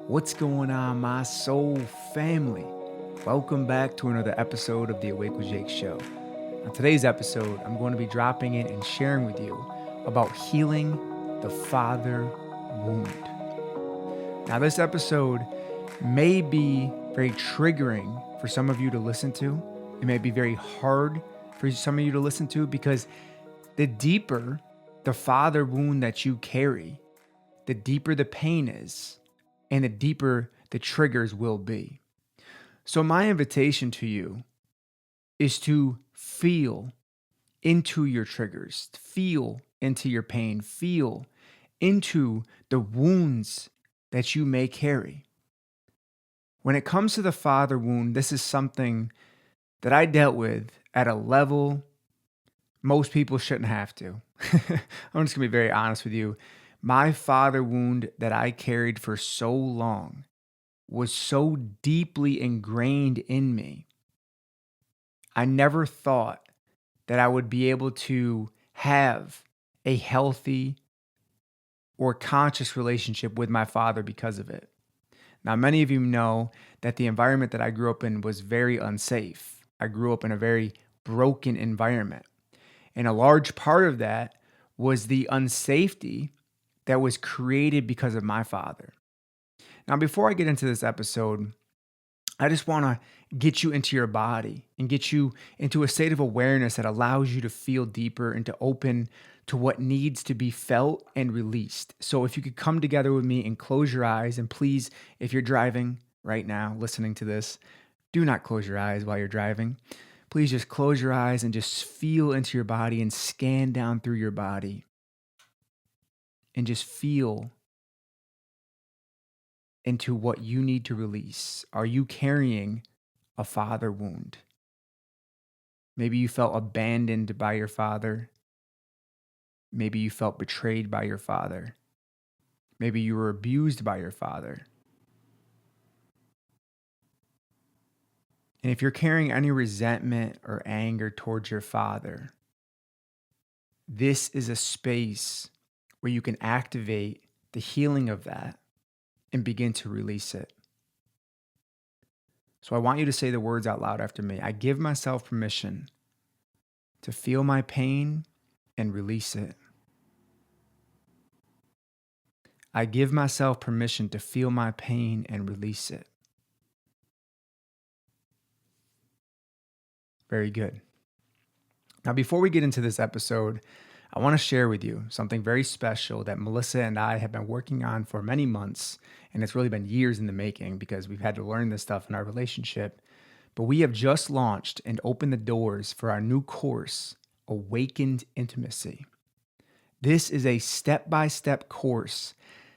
What's going on, my soul family? Welcome back to another episode of the Awake with Jake show. On today's episode, I'm going to be dropping in and sharing with you about healing the father wound. Now, this episode may be very triggering for some of you to listen to. It may be very hard for some of you to listen to because the deeper the father wound that you carry, the deeper the pain is, and the deeper the triggers will be. So, my invitation to you is to feel into your triggers, feel into your pain, feel into the wounds that you may carry. When it comes to the father wound, this is something that I dealt with at a level most people shouldn't have to. I'm just gonna be very honest with you. My father wound that I carried for so long was so deeply ingrained in me. I never thought that I would be able to have a healthy or conscious relationship with my father because of it. Now, many of you know that the environment that I grew up in was very unsafe. I grew up in a very broken environment. And a large part of that was the unsafety that was created because of my father. Now, before I get into this episode, I just want to get you into your body and get you into a state of awareness that allows you to feel deeper and to open to what needs to be felt and released. So, if you could come together with me and close your eyes, and please, if you're driving right now, listening to this, do not close your eyes while you're driving. Please just close your eyes and just feel into your body and scan down through your body and just feel into what you need to release. Are you carrying a father wound? Maybe you felt abandoned by your father. Maybe you felt betrayed by your father. Maybe you were abused by your father. And if you're carrying any resentment or anger towards your father, this is a space where you can activate the healing of that and begin to release it. So I want you to say the words out loud after me. I give myself permission to feel my pain and release it. I give myself permission to feel my pain and release it. Very good. Now, before we get into this episode, I want to share with you something very special that Melissa and I have been working on for many months. And it's really been years in the making because we've had to learn this stuff in our relationship. But we have just launched and opened the doors for our new course, Awakened Intimacy. This is a step by step course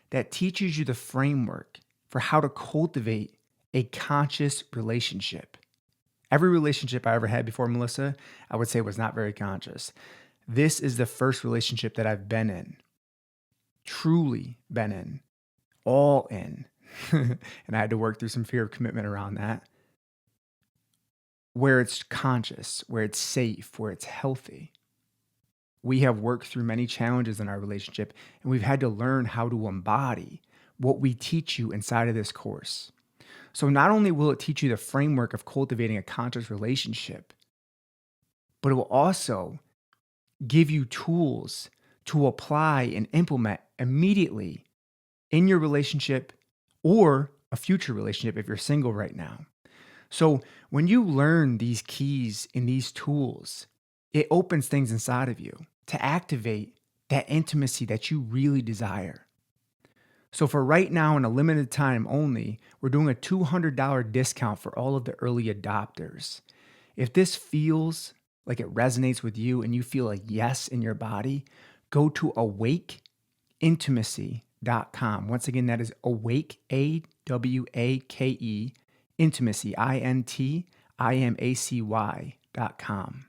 that teaches you the framework for how to cultivate a conscious relationship. Every relationship I ever had before Melissa, I would say was not very conscious. This is the first relationship that I've been in, truly been in, all in. And I had to work through some fear of commitment around that, where it's conscious, where it's safe, where it's healthy. We have worked through many challenges in our relationship, and we've had to learn how to embody what we teach you inside of this course. So, not only will it teach you the framework of cultivating a conscious relationship, but it will also give you tools to apply and implement immediately in your relationship or a future relationship if you're single right now. So, when you learn these keys and these tools, it opens things inside of you to activate that intimacy that you really desire. So, for right now, in a limited time only, we're doing a $200 discount for all of the early adopters. If this feels like it resonates with you and you feel a yes in your body, go to awakeintimacy.com. Once again, that is awake, AWAKE, intimacy, INTIMACY.com.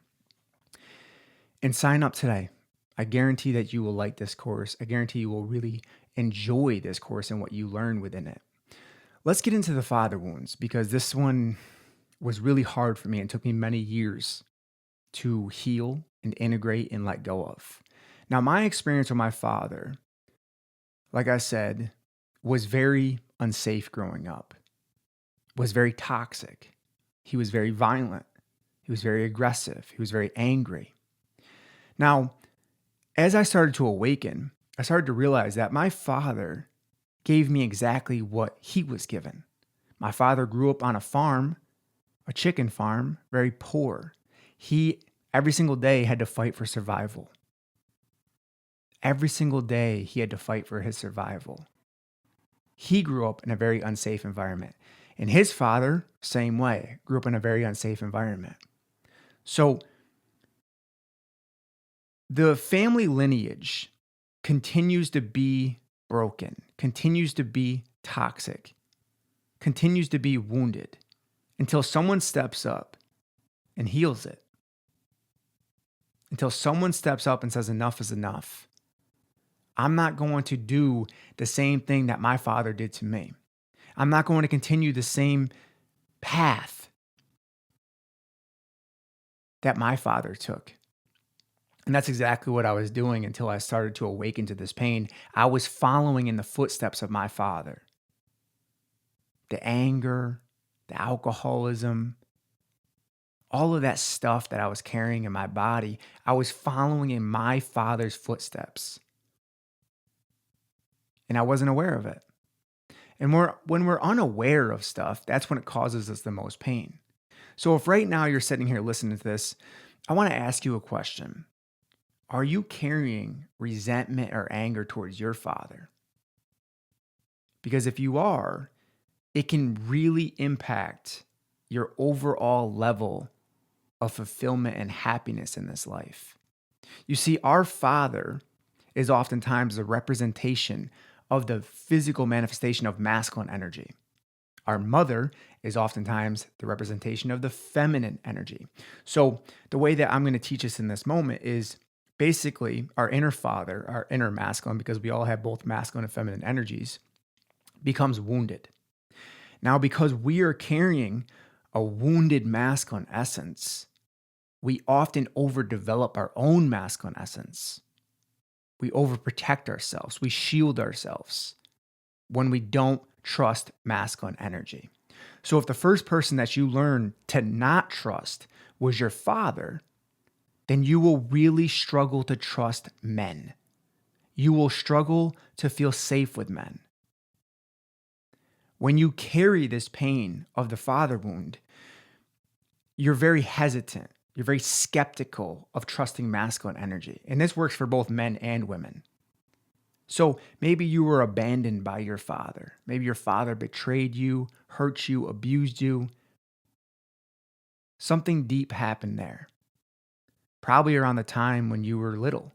And sign up today. I guarantee that you will like this course. I guarantee you will really enjoy this course and what you learn within it. Let's get into the father wounds because this one was really hard for me and took me many years to heal and integrate and let go of. Now, my experience with my father, like I said, was very unsafe growing up, was very toxic. He was very violent. He was very aggressive. He was very angry. Now, as I started to awaken, I started to realize that my father gave me exactly what he was given. My father grew up on a farm, a chicken farm, very poor. He, every single day, had to fight for survival. Every single day, he had to fight for his survival. He grew up in a very unsafe environment. And his father, same way, grew up in a very unsafe environment. So the family lineage continues to be broken, continues to be toxic, continues to be wounded until someone steps up and heals it. Until someone steps up and says, enough is enough. I'm not going to do the same thing that my father did to me. I'm not going to continue the same path that my father took. And that's exactly what I was doing until I started to awaken to this pain. I was following in the footsteps of my father. The anger, the alcoholism, all of that stuff that I was carrying in my body, I was following in my father's footsteps. And I wasn't aware of it. And when we're unaware of stuff, that's when it causes us the most pain. So if right now you're sitting here listening to this, I want to ask you a question. Are you carrying resentment or anger towards your father? Because if you are, it can really impact your overall level of fulfillment and happiness in this life. You see, our father is oftentimes a representation of the physical manifestation of masculine energy. Our mother is oftentimes the representation of the feminine energy. So the way that I'm going to teach us in this moment is basically our inner father, our inner masculine, because we all have both masculine and feminine energies, becomes wounded. Now, because we are carrying a wounded masculine essence, we often overdevelop our own masculine essence. We overprotect ourselves. We shield ourselves when we don't trust masculine energy. So if the first person that you learn to not trust was your father, then you will really struggle to trust men. You will struggle to feel safe with men. When you carry this pain of the father wound, you're very hesitant. You're very skeptical of trusting masculine energy. And this works for both men and women. So maybe you were abandoned by your father. Maybe your father betrayed you, hurt you, abused you. Something deep happened there. Probably around the time when you were little.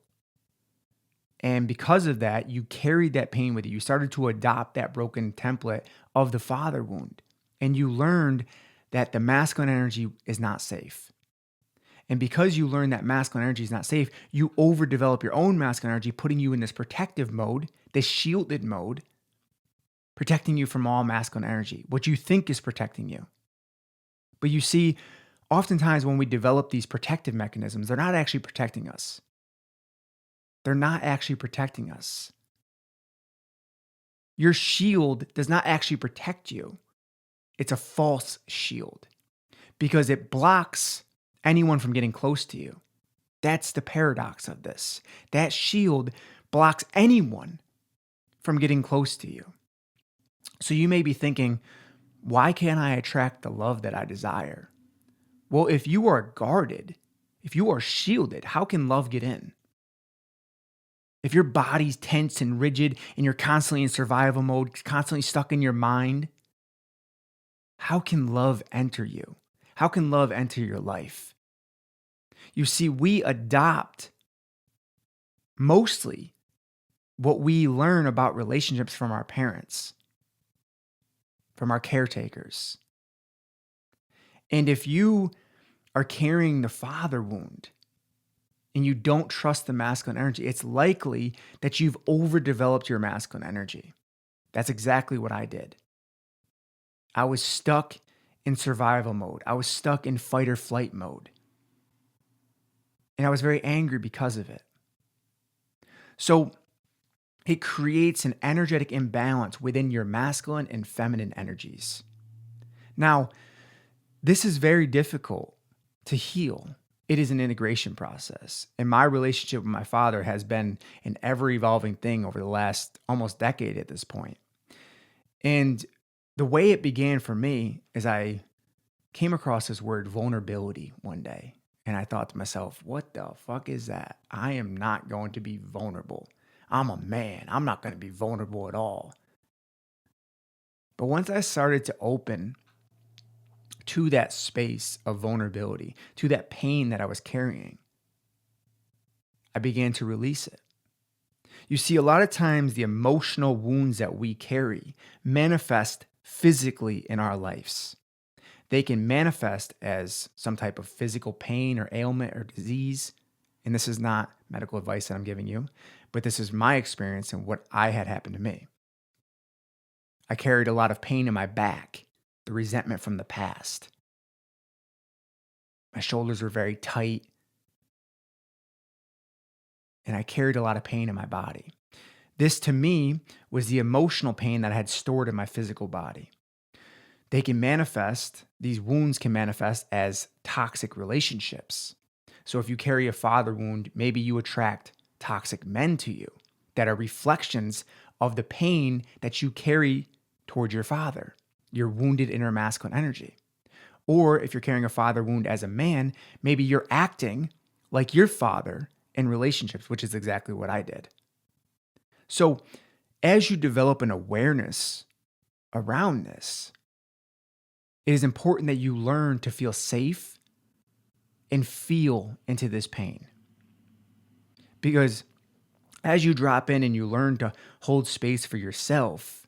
And because of that, you carried that pain with you. You started to adopt that broken template of the father wound. And you learned that the masculine energy is not safe. And because you learn that masculine energy is not safe, you overdevelop your own masculine energy, putting you in this protective mode, this shielded mode, protecting you from all masculine energy, what you think is protecting you. But you see, oftentimes when we develop these protective mechanisms, they're not actually protecting us. They're not actually protecting us. Your shield does not actually protect you. It's a false shield because it blocks anyone from getting close to you. That's the paradox of this. That shield blocks anyone from getting close to you. So you may be thinking, why can't I attract the love that I desire? Well, if you are guarded, if you are shielded, how can love get in? If your body's tense and rigid and you're constantly in survival mode, constantly stuck in your mind, how can love enter you? How can love enter your life? You see, we adopt mostly what we learn about relationships from our parents, from our caretakers. And if you are carrying the father wound and you don't trust the masculine energy, it's likely that you've overdeveloped your masculine energy. That's exactly what I did. I was stuck in survival mode. I was stuck in fight or flight mode. And I was very angry because of it. So it creates an energetic imbalance within your masculine and feminine energies. Now, this is very difficult to heal. It is an integration process. And my relationship with my father has been an ever evolving thing over the last almost decade at this point. And the way it began for me is I came across this word vulnerability one day. And I thought to myself, what the fuck is that? I am not going to be vulnerable. I'm a man. I'm not going to be vulnerable at all. But once I started to open to that space of vulnerability, to that pain that I was carrying, I began to release it. You see, a lot of times the emotional wounds that we carry manifest physically in our lives. They can manifest as some type of physical pain or ailment or disease. And this is not medical advice that I'm giving you, but this is my experience and what I had happen to me. I carried a lot of pain in my back, the resentment from the past. My shoulders were very tight, and I carried a lot of pain in my body. This to me was the emotional pain that I had stored in my physical body. These wounds can manifest as toxic relationships. So if you carry a father wound, maybe you attract toxic men to you that are reflections of the pain that you carry toward your father, your wounded inner masculine energy. Or if you're carrying a father wound as a man, maybe you're acting like your father in relationships, which is exactly what I did. So as you develop an awareness around this, it is important that you learn to feel safe and feel into this pain. Because as you drop in and you learn to hold space for yourself,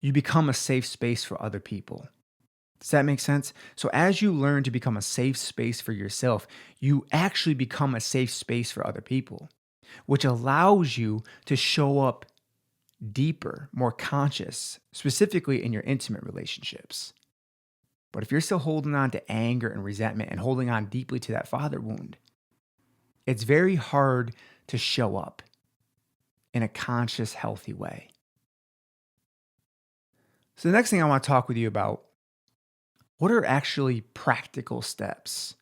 you become a safe space for other people. Does that make sense? So as you learn to become a safe space for yourself, you actually become a safe space for other people, which allows you to show up deeper, more conscious, specifically in your intimate relationships. But if you're still holding on to anger and resentment and holding on deeply to that father wound, it's very hard to show up in a conscious, healthy way. So the next thing I want to talk with you about, what are actually practical steps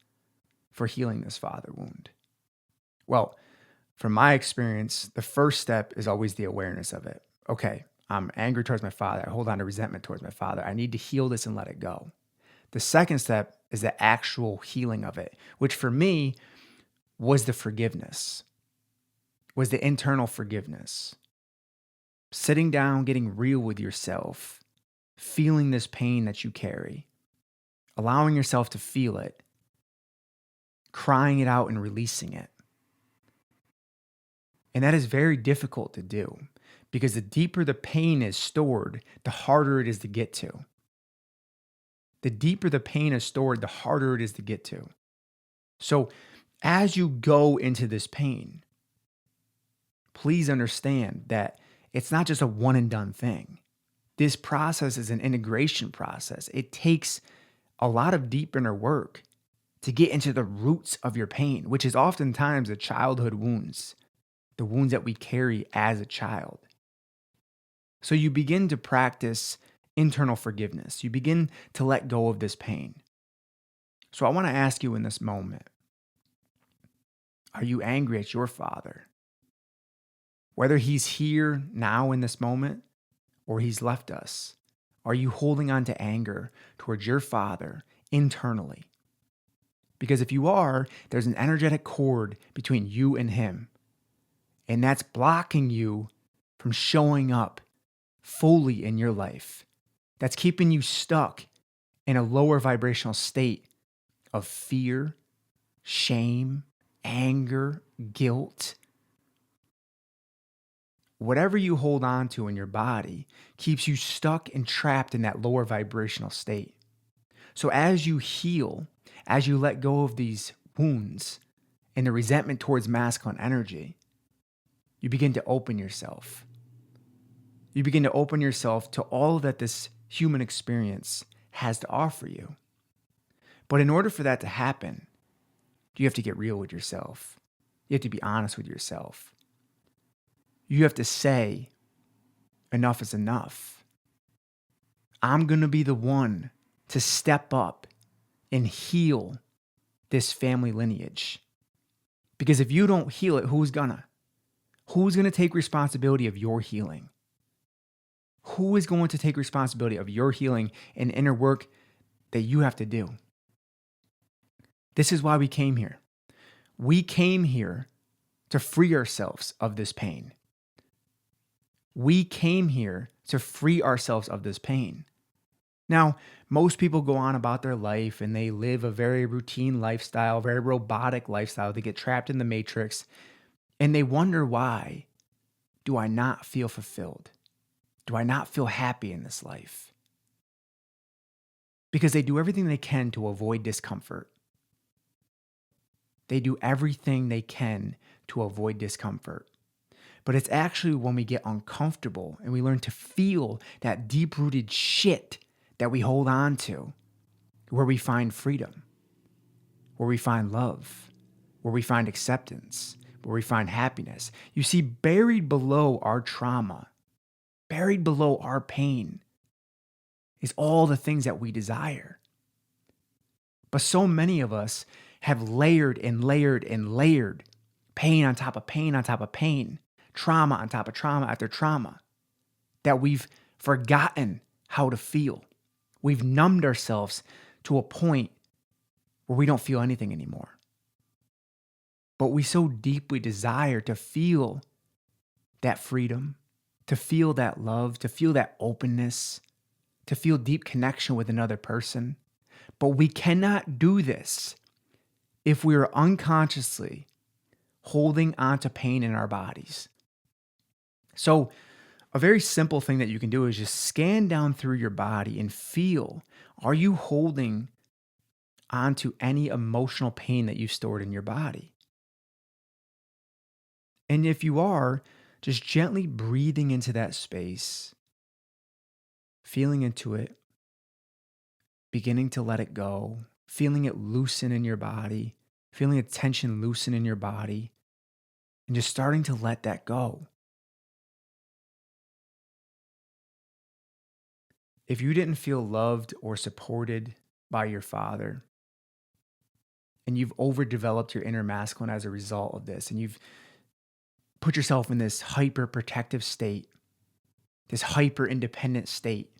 for healing this father wound? Well, from my experience, the first step is always the awareness of it. Okay, I'm angry towards my father. I hold on to resentment towards my father. I need to heal this and let it go. The second step is the actual healing of it, which for me was the forgiveness, was the internal forgiveness. Sitting down, getting real with yourself, feeling this pain that you carry, allowing yourself to feel it, crying it out and releasing it. And that is very difficult to do because the deeper the pain is stored, the harder it is to get to. The deeper the pain is stored, the harder it is to get to. So as you go into this pain, please understand that it's not just a one and done thing. This process is an integration process. It takes a lot of deep inner work to get into the roots of your pain, which is oftentimes the childhood wounds, the wounds that we carry as a child. So you begin to practice internal forgiveness. You begin to let go of this pain. So I want to ask you in this moment, are you angry at your father? Whether he's here now in this moment or he's left us, are you holding on to anger towards your father internally? Because if you are, there's an energetic cord between you and him, and that's blocking you from showing up fully in your life. That's keeping you stuck in a lower vibrational state of fear, shame, anger, guilt. Whatever you hold on to in your body keeps you stuck and trapped in that lower vibrational state. So as you heal, as you let go of these wounds and the resentment towards masculine energy, you begin to open yourself. You begin to open yourself to all that this human experience has to offer you. But in order for that to happen, you have to get real with yourself. You have to be honest with yourself. You have to say, enough is enough. I'm going to be the one to step up and heal this family lineage. Because if you don't heal it, who's gonna? Who's going to take responsibility of your healing? Who is going to take responsibility of your healing and inner work that you have to do? This is why we came here. We came here to free ourselves of this pain. We came here to free ourselves of this pain. Now, most people go on about their life and they live a very routine lifestyle, very robotic lifestyle. They get trapped in the matrix and they wonder, why do I not feel fulfilled? Do I not feel happy in this life? Because they do everything they can to avoid discomfort. They do everything they can to avoid discomfort. But it's actually when we get uncomfortable and we learn to feel that deep-rooted shit that we hold on to, where we find freedom, where we find love, where we find acceptance, where we find happiness. You see, buried below our trauma, buried below our pain, is all the things that we desire. But so many of us have layered and layered and layered pain on top of pain on top of pain, trauma on top of trauma after trauma, that we've forgotten how to feel. We've numbed ourselves to a point where we don't feel anything anymore. But we so deeply desire to feel that freedom, to feel that love, to feel that openness, to feel deep connection with another person. But we cannot do this if we are unconsciously holding onto pain in our bodies. So a very simple thing that you can do is just scan down through your body and feel, are you holding onto any emotional pain that you stored in your body? And if you are, just gently breathing into that space, feeling into it, beginning to let it go, feeling it loosen in your body, feeling the tension loosen in your body, and just starting to let that go. If you didn't feel loved or supported by your father, and you've overdeveloped your inner masculine as a result of this, and you've put yourself in this hyper protective state, this hyper independent state,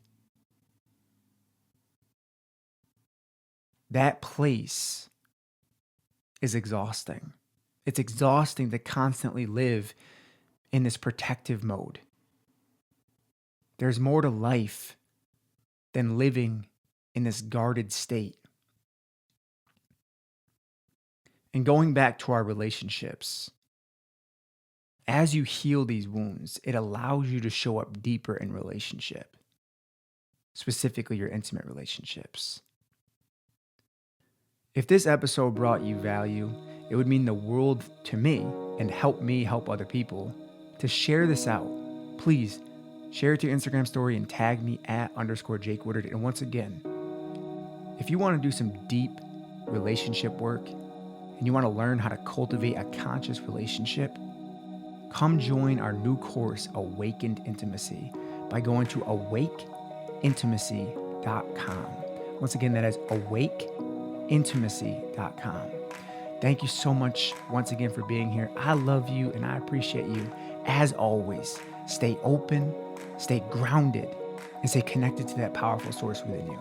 that place is exhausting. It's exhausting to constantly live in this protective mode. There's more to life than living in this guarded state. And going back to our relationships, as you heal these wounds, it allows you to show up deeper in relationship, specifically your intimate relationships. If this episode brought you value, it would mean the world to me and help me help other people to share this out. Please share it to your Instagram story and tag me @_Jake Woodard. And once again, if you want to do some deep relationship work and you want to learn how to cultivate a conscious relationship, come join our new course, Awakened Intimacy, by going to awakeintimacy.com. Once again, that is awakeintimacy.com. Thank you so much once again for being here. I love you and I appreciate you. As always, stay open, stay grounded, and stay connected to that powerful source within you.